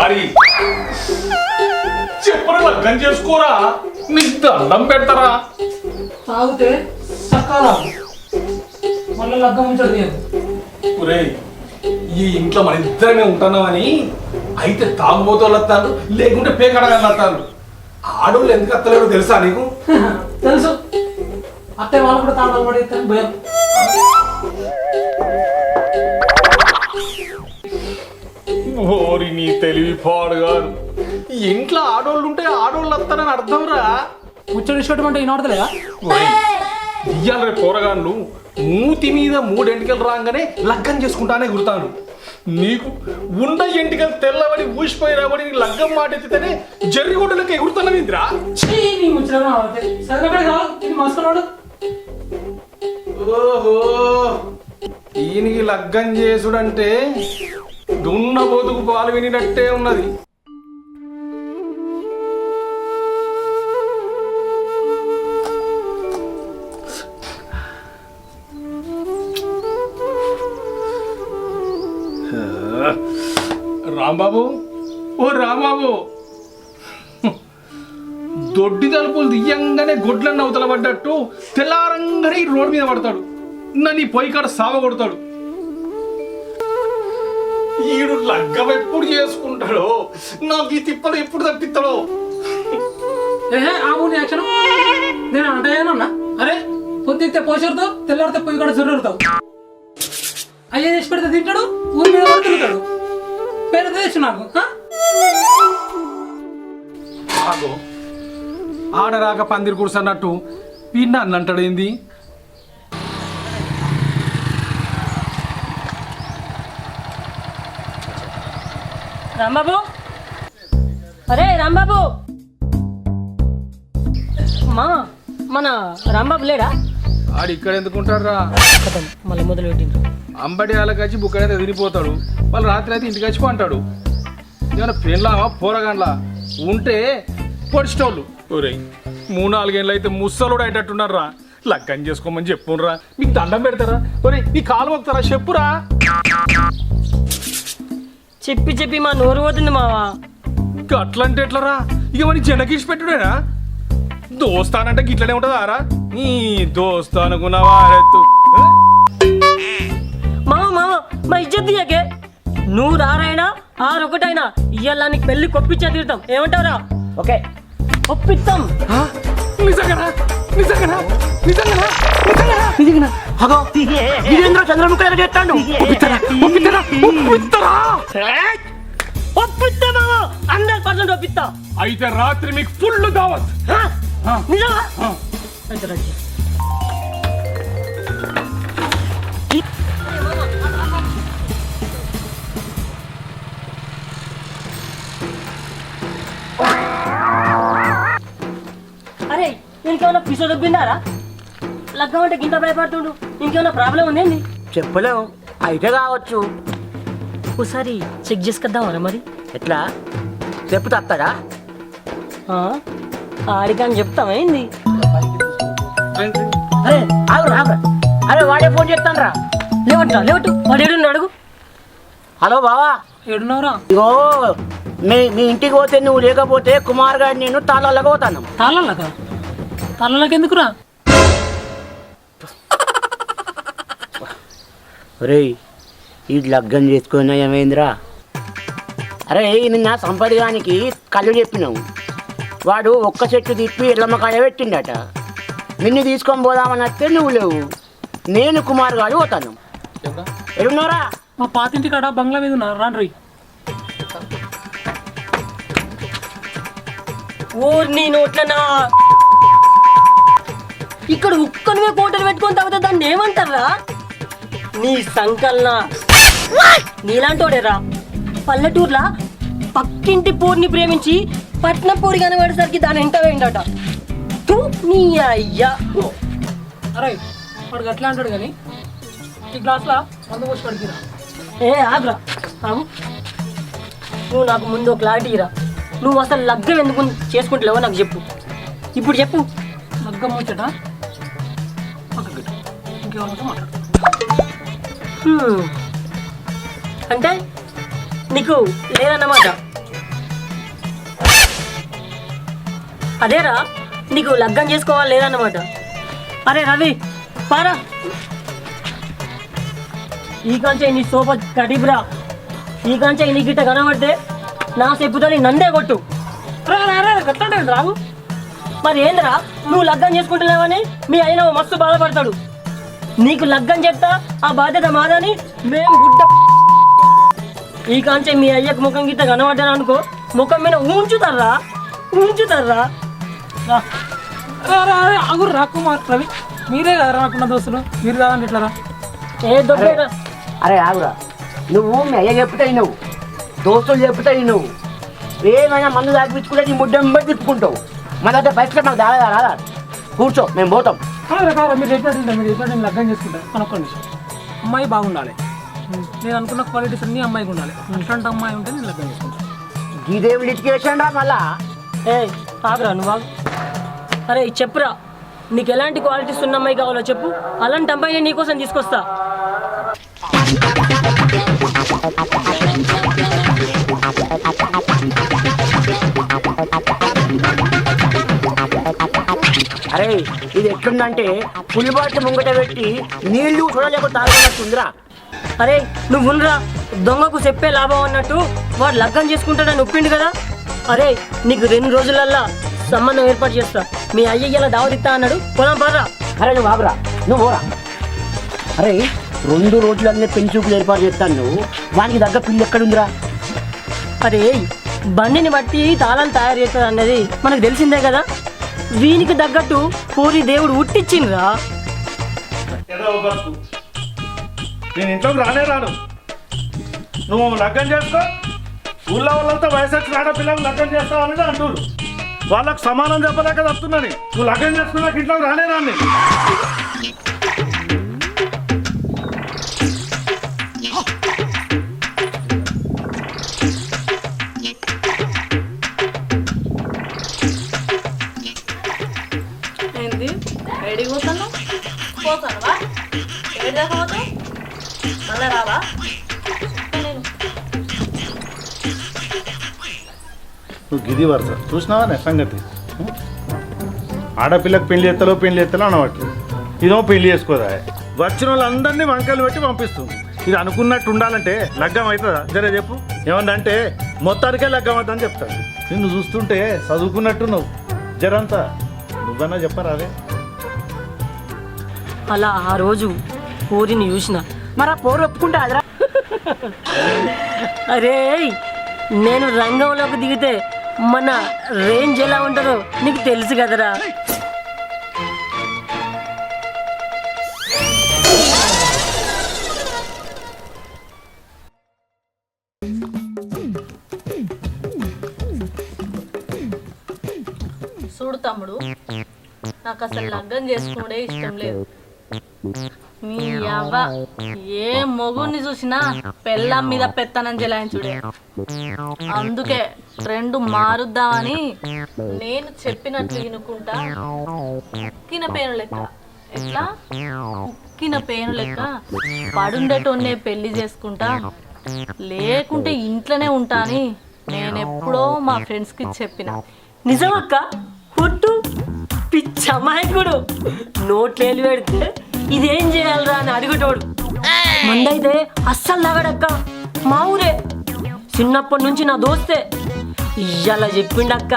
వారి చెప్పని లగ్గం చేసుకోరా, నీకు దండం పెడతారా. తాగితే సకాలం మళ్ళీ లగ్గం ఉంచదు. ఒరేయ్, ఈ ఇంట్లో మన ఇద్దరమే ఉంటున్నామని అయితే తాగుబోతోళ్ళు వస్తారు, లేకుంటే పేకడగాళ్ళు వస్తారు. ఆడోళ్ళు ఎందుకు అత్తలేడో తెలుసా నీకు? తెలుసు, అత్తయ్య వాళ్ళు కూడా తాళాలు పడేస్తాను భయం. ఓరి నీ తెలివి పాడుగారు. ఇంట్లో ఆడోళ్ళు ఉంటే ఆడోళ్ళు వస్తారని అర్థంరా. ముచ్చడి చూడమంటే ఈనాడతలేదా? ఇయ్యాల రేపు పోరగాళ్ళు మూతి మీద 3 ఎంటికలు రాగానే లగ్గం చేసుకుంటానే గుర్తాను. నీకు ఉండ ఎంటికలు తెల్లబడి ఊసిపోయి రాబడి లగ్గం మాట ఎత్తితేనే జర్రిగొడ్డలకి ఎగురుతున్నవిందిరా. ఓహో, ఈయనకి లగ్గం చేసుడంటే దున్న బోతుకు పాలు వినినట్టే ఉన్నది. రాంబాబు, ఓ రాంబాబు, దొడ్డి తలుపులు దియ్యంగానే గొడ్లన్న అవతల పడ్డట్టు తెల్లారంగానే ఈ రోడ్డు మీద పడతాడు. నన్ను ఈ పొయ్యి కాడ సావ కొడతాడు. ఈడు లగ్గం ఎప్పుడు చేసుకుంటాడో, నాకు ఈ తిప్పలు ఎప్పుడు తప్పిస్తాడో. నేను అంటాయేనన్నా, అరే పొద్దుతే పోషరుతావు, తెల్లారితే పొయ్యి కూడా జొర్రుతావు. అయ్యే చేసి పెడితే తింటాడు, ఊరి మీద కూడా తిరుగుతాడు. పేరు తెచ్చు నాకు. ఆడరాక పందిరి కూర్చున్నట్టు వీడిని అన్నంటాడు ఏంది? రాంబాబు, అరే రాంబాబు, మా మన రాంబాబు లేడా? ఆడు ఇక్కడ ఎందుకుంటారా? మళ్ళీ మొదలు పెట్టిండ్రు. అంబడి వాళ్ళకి వచ్చి బుక్కడైతే తినిపోతాడు, వాళ్ళు రాత్రి అయితే ఇంటికి వచ్చి పంటాడు. ఏమైనా పెళ్ళామా పోరగాండ్లా ఉంటే పొడిచేటోళ్ళు. ఒరేయ్, 3-4 ఏళ్ళు అయితే ముసలుడు అయ్యేటట్టున్నారా. లగ్గం చేసుకోమని చెప్పురా, మీకు దండం పెడతారా? ఒరే, నీ కాలు మొక్తారా? చెప్పురా. చెప్పి చెప్పి మా నోరు పోతుంది మావా. అట్లంటే ఎట్లరా? ఇక మరి జనకీసి పెట్టుడేనా? దోస్తానంటే గిట్లనే ఉంటుందా రా? నీ దోస్తానుకున్నావా? మామ మామ, మా ఇజ్జత్ తీయకే. నువ్వు రారాయనా ఆరొకటైనా ఇయ్యాల నీకు పెళ్లి కొప్పించా తీరుతాం. ఏమంటావురా? ఓకే, ఒప్పిస్తాం. నిజంగానా? నిజంగానా? నిజంగానా? నిజంగానా? అగో వీరేంద్ర చంద్రముఖి చేస్తాడు. ఒప్పిస్తా మామ, 100% ఒప్పిస్తా. అయితే రాత్రి మీకు ఫుల్ దావత్. నిజమా? అయితే రండి. అరే, ఇంకేమైనా పిసో దొబ్బిందారా? లగ్గం అంటే గింత భయపడుతుండు. ఇంకేమైనా ప్రాబ్లం ఉందేంది? చెప్పలేము, అయితే కావచ్చు. ఒకసారి చెక్ చేసుకొద్దామరా మరి? ఎట్లా చెప్పుతా అత్తాడా? ఆడికని చెప్తామైంది. అరే ఆగురా ఆగురా, అరే వాడే ఫోన్ చేస్తాను రా. లేవట్రా లేవట్టు, వాడు ఏడున్నాడు అడుగు. హలో బావా, ఏడున్నావురా? ఇగో మీ ఇంటికి పోతే నువ్వు లేకపోతే కుమార్ గారు నేను తాళాలకు పోతాను. తాళాలకా? తాళాలకు ఎందుకురా? ఒరే, ఈ లగ్గం చేసుకున్నా ఏమైందిరా? అరే నిన్న సంపదిగానికి కళ్ళు చెప్పినావు. వాడు ఒక్క చెట్టు తిప్పి ఎల్లమ్మకాయ పెట్టిండట. నిన్ను తీసుకొని పోదామని వస్తే నువ్వు లేవు. నేను కుమార్ గారు పోతాను. ఎడున్నారా? మా పాతింటి కాడ బంగ్లా మీద ఉన్నారు, రాండ్రి. ఊర్ని నోట్లనా ఇక్కడ ఉక్కనివే కోటలు పెట్టుకొని తాగుతా దాన్ని ఏమంటారా? నీ సంకల్న నీలాంటోడేరా. పల్లెటూర్లా పక్కింటి పూర్ని ప్రేమించి పట్నం పూరి కనబడేసరికి దాని ఎంట వేయండట. నీ అయ్యా. అరే వాడు అట్లా అంటాడు కానీ ఈ గ్లాస్లో మందు పోసి పడికిరా. ఏ ఆగ్రా ఆగు. నువ్వు నాకు ముందు క్లారిటీ ఇరా. నువ్వు అసలు లగ్గం ఎందుకు చేసుకుంటలేవో నాకు చెప్పు. ఇప్పుడు చెప్పు. లగ్గం ముచ్చట ఇంకేమన్నా మాట్లాడు. అంటే నీకు లేదన్నమాట. అదేరా నీకు లగ్గం చేసుకోవాలి లేదన్నమాట. అరే రవి పారా, ఈ కంచె నీ సోప కటిబ్రా, ఈ కంచె నీ గిట్ట కనబడితే నా చెప్పుతో నందే కొట్టు. రావు మరి ఏంద్రా నువ్వు లగ్గం చేసుకుంటున్నావని మీ ఆయన మస్తు బాధపడతాడు. నీకు లగ్గం చెప్తా ఆ బాధ్యత మాదని మేము గుడ్డ. ఈ కాంచె మీ అయ్యకు ముఖం గిట్ట కనబడ్డాను అనుకో, ముఖం మీద ఉంచుతారా. అగురు రా కుమార్ రవి, మీరే కదా రాకున్న దోస్తులు, మీరు కాదండి ఇట్లా రా. ఏ దొబ్బేరా. అరే ఆగురా, నువ్వు మీ అయ్య చెప్తాయి, నువ్వు దోస్తులు చెప్తాయి, నువ్వు ఏమైనా మందు తాగిపించుకుంటే నీ ముడ్డెంబడి తిప్పుకుంటావు. మా దగ్గర పైసలు మాకు దాదా రాదా? కూర్చో, మేము పోతాం. మీరు చెప్పినట్టు నేను లగ్గం చేసుకుంటాను. అనుకోండి, అమ్మాయి బాగుండాలి, నేను అనుకున్న క్వాలిటీస్ అన్నీ అమ్మాయికి ఉండాలి. అట్లాంటి అమ్మాయి ఉంటే నేను లగ్గం చేసుకుంటాను. గీదేవి లిటికేషన్ రా మళ్ళా. ఏ ఆగరా నువ్వు ఆగు. అరే చెప్పురా, నీకు ఎలాంటి క్వాలిటీస్ ఉన్న అమ్మాయి కావాలో చెప్పు, అలాంటి అమ్మాయిని నీకోసం తీసుకొస్తా. అరే ఇది ఎట్లుందంటే పులి బాట్లు ముంగట పెట్టి నీళ్లు చూడలేక తాగుతున్నట్టుందిరా. అరే నువ్వు ఉన్నరా, దొంగకు చెప్పే లాభం అన్నట్టు వాడు లగ్గం చేసుకుంటాడని ఒప్పిండు కదా. అరే నీకు 2 రోజులల్లా సంబంధం ఏర్పాటు చేస్తా. మీ అయ్యయ్యలా దావతిస్తా అన్నాడు, పొలం పర్రా. అరే నువ్వు ఆగురా, నువ్వు పోరా. అరే 2 రోజులన్నీ పెంచుకులు ఏర్పాటు చేస్తాను, నువ్వు వానికి దగ్గర పిల్లి ఎక్కడుందిరా? అరే బండిని బట్టి తాళాలు తయారు చేస్తుంది అన్నది మనకు తెలిసిందే కదా. వీనికి తగ్గట్టు పూరి దేవుడు ఉట్టిచ్చిండ్రా. నేను ఇంట్లోకి రాను. నువ్వు లగ్గం చేసుకో, ఊళ్ళో వాళ్ళంతా వయసు వచ్చిన ఆడపిల్లలు లగ్గం చేస్తావని అంటున్నారు. వాళ్ళకు సమానం చెప్పలేక చెప్తున్నాను. నువ్వు లగ్గం చేసుకున్నాక ఇంట్లోకి రాను. ఏంది రెడీ పోతాను పోతానువా? ఏడు దాకా పోతావు? మళ్ళా రావా? నువ్వు గిది వరుస చూసినావా నా సంగతి? ఆడపిల్లకి పెళ్లి ఎత్తలో అనవచ్చు. ఇదేమో పెళ్లి చేసుకోదా? వచ్చిన వాళ్ళందరినీ వంకలు పెట్టి పంపిస్తుంది. ఇది అనుకున్నట్టు ఉండాలంటే లగ్గం అవుతుందా? జరే చెప్పు. ఏమన్నా అంటే మొత్తానికే లగ్గం అవుతుందని చెప్తాను. నిన్ను చూస్తుంటే చదువుకున్నట్టు నువ్వు జరంతా నువ్వన్నా చెప్పరా? అదే అలా ఆ రోజు పూరిని చూసిన. మరి ఆ పోరు ఒప్పుకుంటా అదరా? అరే నేను రంగంలోకి దిగితే మన రేంజ్ ఎలా ఉంటుందో నీకు తెలుసు కదరా. చూడు తమ్ముడు, నాకు అసలు లగ్గం చేసుకునే ఇష్టం లేదు. నీ అవ్వ ఏ మొగుడిని చూసినా పెళ్ళాం మీద పెత్తనం చెలాయించుడే. అందుకే ట్రెండ్ మారుద్దామని నేను చెప్పినట్లు వినుకుంటా ఉక్కిన పేను లెక్క, ఎట్లా ఉక్కిన పేను లెక్క పడుండేటోన్నే పెళ్లి చేసుకుంటా, లేకుంటే ఇంట్లోనే ఉంటా అని నేనెప్పుడో మా ఫ్రెండ్స్కి చెప్పిన. నిజమక్క? కొట్టు పిచ్చమాయకుడు నోట్లేలు పెడితే ఇదేం చేయాలరా అని అడుగుతోడు. మందైతే అస్సలు లాగడక్క, మా ఊరే, చిన్నప్పటి నుంచి నా దోస్తే. ఇయ్యాల చెప్పిండక్క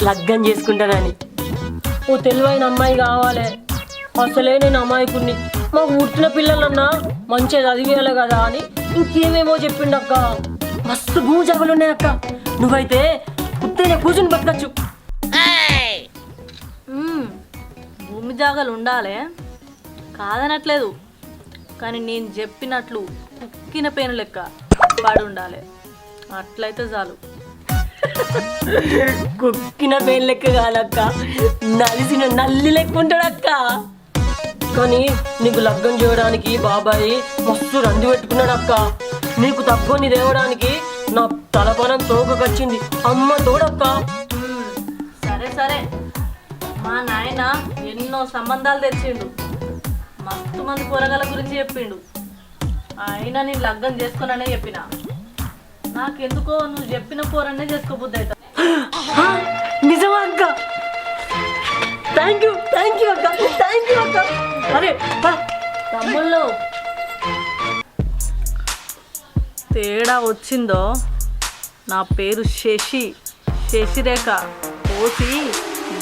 లగ్గం చేసుకుంటానని. ఓ తెలివైన అమ్మాయి కావాలి, అసలే నేను అమాయకుడిని, మాకు పుట్టిన పిల్లలన్నా మంచిగా చదివేయాలి కదా అని ఇంకేమేమో చెప్పిండక్క. మస్తు భూమి జగలు ఉన్నాయక్క, నువ్వైతే ఉత్తేజ కూర్చుని బతకచ్చు. భూమి జాగాలు ఉండాలి కాదనట్లేదు, కానీ నేను చెప్పినట్లు ఉక్కిన పేను లెక్క పడి ఉండాలి. అట్లయితే చాలు. కుక్కిన పేను లెక్క కాదక్క, నలిసిన నల్లి లెక్క ఉంటాడక్క. కానీ నీకు లగ్గం చేయడానికి బాబాయ్ మస్తు రంది పెట్టుకున్నాడక్క. నీకు తక్కువని తేవడానికి నా తలపనం తోకకొచ్చింది అమ్మ తోడక్క. సరే సరే, మా నాయన ఎన్నో సంబంధాలు తెచ్చిండు, మస్తు మంది కూరగాయల గురించి చెప్పిండు. అయినా నేను లగ్గం చేసుకున్నానే చెప్పిన. నాకెందుకో నువ్వు చెప్పిన కూరనే చేసుకోబుద్ది అవుతా. నిజమా అక్క? థ్యాంక్ యూ అక్క. అరే తమ్ముళ్ళు తేడా వచ్చిందో నా పేరు శశిరేఖ పోసి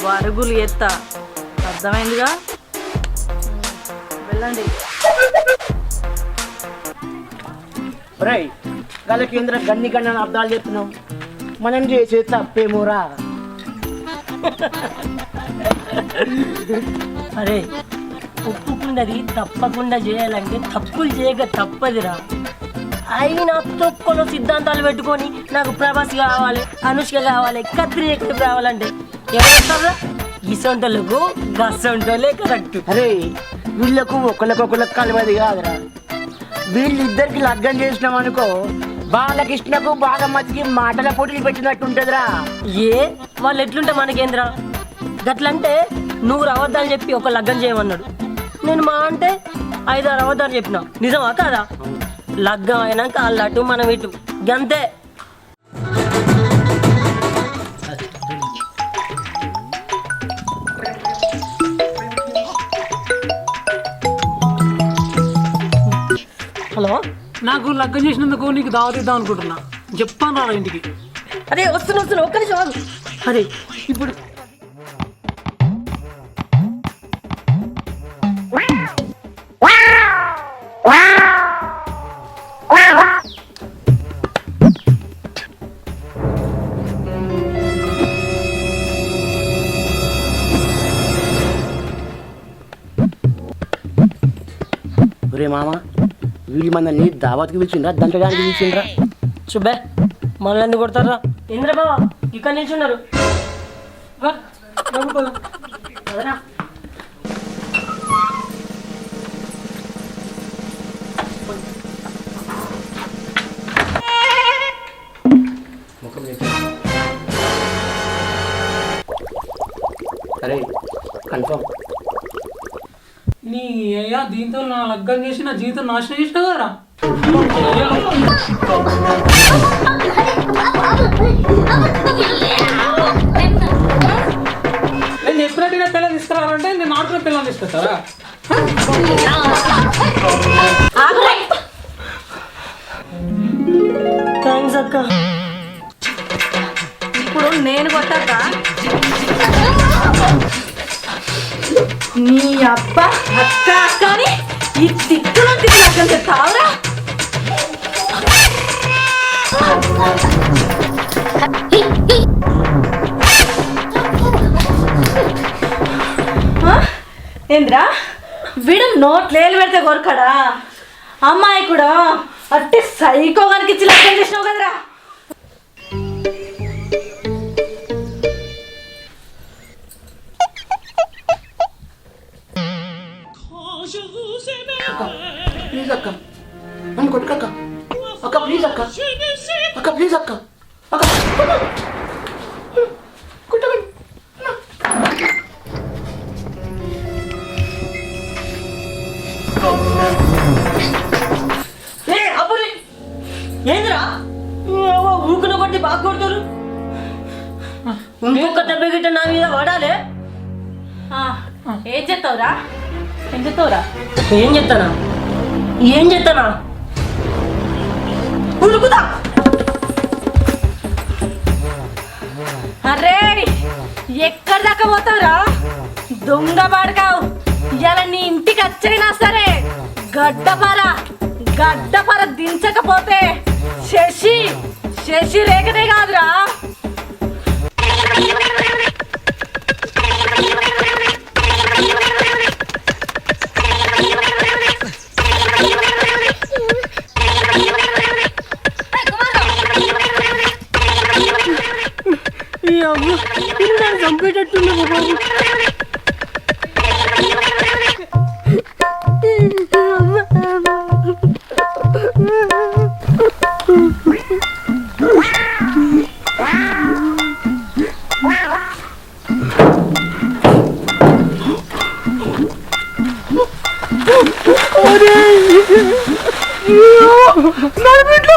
వరుగులు ఎత్త అర్థమైందిగా వెళ్ళండి. రై వాళ్ళ కేంద్ర గన్ని గన్న అర్థాలు చెప్తున్నాం, మనం చేసే తప్పేమోరా. అరే ఒప్పుకున్నది తప్పకుండా చేయాలంటే తప్పులు చేయక తప్పదురా. అయినా తొక్కలో సిద్ధాంతాలు పెట్టుకొని నాకు ప్రభాస్ కావాలి, అనుష్క కావాలి, కత్రిక కావాలంటే ఎవరు ఇసొంటలకు గసొంటోలే కరెక్ట్. అరే వీళ్ళకు ఒకరికొకరికి కలవది కాదురా. వీళ్ళిద్దరికి లగ్గం చేసినాం అనుకో, బాలకృష్ణకు బాగమ్మతికి మాటల పోటీలు పెట్టినట్టుంటదిరా. వాళ్ళు ఎట్లుంటే మనకేంద్రా? గట్లంటే నువ్వు రావద్దని చెప్పి ఒక లగ్గం చేయమన్నాడు, నేను మా అంటే 5-6 అవద్దని చెప్పిన. నిజమా కాదా? లగ్గం అయినాక వాళ్ళు అటు మనం ఇటు గంతే. హలో, నాకు లగ్గం చేసినందుకు నీకు దావత్ ఇద్దాం అనుకుంటున్నా. చెప్పాను రా ఇంటికి. అరే వస్తున్నా ఒక్క నిమిషం ఆగు. అరే ఇప్పుడు ఒరే మామ, వీళ్ళు మనల్ని దావత్కి పిలిచిండ్రా, దంటడానికి పిలిచిండ్రా? శుభే మనల్ని ఎందుకు కొడతారా? ఇంద్ర బాబా ఇక్కడ నుంచి ఉన్నారు. అరే కన్ఫర్మ్. నీ అయ్యా దీంతో నా లగ్గం చేసి నా జీవితం నాశనం చేసినా కదరా. నేను చెప్పినట్టుగా పిల్లలు తీసుకురావాలంటే నేను ఆడుకున్న పిల్లలు తీసుకొస్తారా? థ్యాంక్స్ అక్క. ఇప్పుడు నేను కొట్టాక నీ అబ్బా అక్క అక్క అని ఈ తిక్కులో తిరిగి చెప్తావురా. ఏంద్రా వీడు నోట్లేలు పెడితే కొరకడా? అమ్మాయి కూడా అట్టే సైకోగానికి ఇచ్చి లగ్గం చేసినావు కదరా. ప్లీజ్ అక్క, నన్ను కొట్టుకక్క. అక్క ప్లీజ్ అక్క, అక్క ప్లీజ్ అక్క, అక్క కొట్టకండి. ఏంద్రా ఊకున కొట్టి బాగా కొడతారు? ఇంకొక దెబ్బ గిట్ట నా మీద పడాలి. ఏం చెప్తావురా? ఏం చెప్తావురా? ఏం చెప్తానా ఉరుకుదా. అరే ఎక్కడి దాకా పోతావురా దొంగ పడకావు? ఇలా నీ ఇంటికి వచ్చైనా సరే గడ్డపర దించకపోతే శశి రేఖనే కాదురా. చంపేటట్టున్నా బాబు. నా బిడ్డ